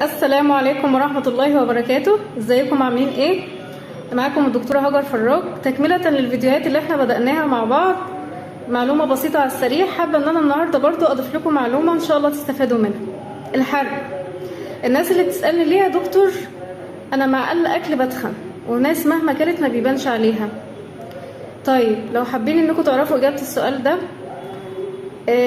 السلام عليكم ورحمة الله وبركاته. ازيكم عاملين ايه؟ معاكم الدكتورة هاجر فراج، تكملة للفيديوهات اللي احنا بدأناها مع بعض. معلومة بسيطة على السريع، حابة ان انا النهاردة برضو اضيف لكم معلومة ان شاء الله تستفادوا منها. الحرق. الناس اللي بتسألني ليه يا دكتور انا مع اقل اكل بتخن، وناس مهما كلت ما بيبانش عليها. طيب لو حابين انكم تعرفوا اجابة السؤال ده،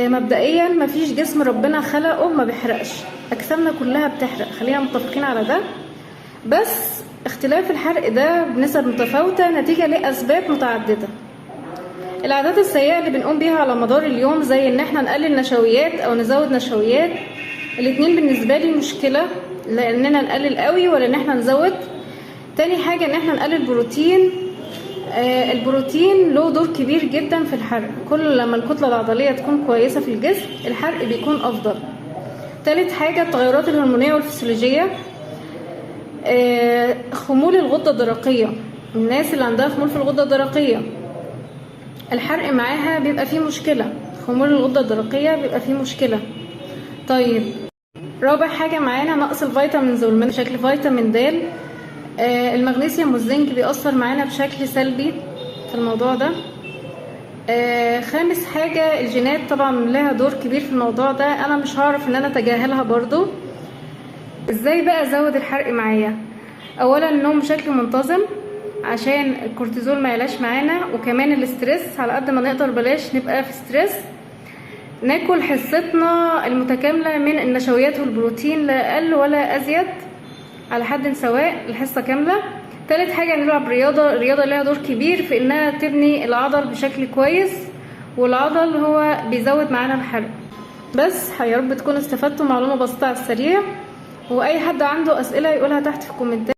مبدئيا مفيش جسم ربنا خلقه ما بيحرقش، اجسامنا كلها بتحرق، خلينا متفقين على ده. بس اختلاف الحرق ده بنسب متفاوتة نتيجة لأسباب متعددة. العادات السيئة اللي بنقوم بيها على مدار اليوم، زي ان احنا نقلل نشويات او نزود نشويات، الاتنين بالنسبة لي مشكلة، لاننا نقلل قوي ولا ان احنا نزود. تاني حاجة ان احنا نقلل بروتين. البروتين له دور كبير جدا في الحرق، كل لما الكتلة العضلية تكون كويسة في الجسم الحرق بيكون افضل. تالت حاجة التغيرات الهرمونية والفسيولوجية. خمول الغدة الدرقية، الناس اللي عندها خمول في الغدة الدرقية الحرق معاها بيبقى فيه مشكلة، خمول الغدة الدرقية بيبقى فيه مشكلة. طيب رابع حاجة معانا نقص الفيتامينز والمينرالز بشكل فيتامين د. المغنيسيوم والزنك بيأثر معانا بشكل سلبي في الموضوع ده. خامس حاجة الجينات طبعا لها دور كبير في الموضوع ده، انا مش هعرف ان انا اتجاهلها برضو. ازاي بقى ازود الحرق معايا؟ اولا النوم بشكل منتظم عشان الكورتيزول ما يعلاش معانا، وكمان الاسترس على قد ما نقدر بلاش نبقى في ستريس. ناكل حصتنا المتكاملة من النشويات والبروتين، لا اقل ولا ازيد، على حد سواء الحصة كاملة. تالت حاجة نلعب رياضة، الرياضة لها دور كبير في انها تبني العضل بشكل كويس، والعضل هو بيزود معانا الحرق. بس يا رب تكونوا استفدتوا معلومة بسيطة على السريع، واي حد عنده اسئلة يقولها تحت في الكومنتات.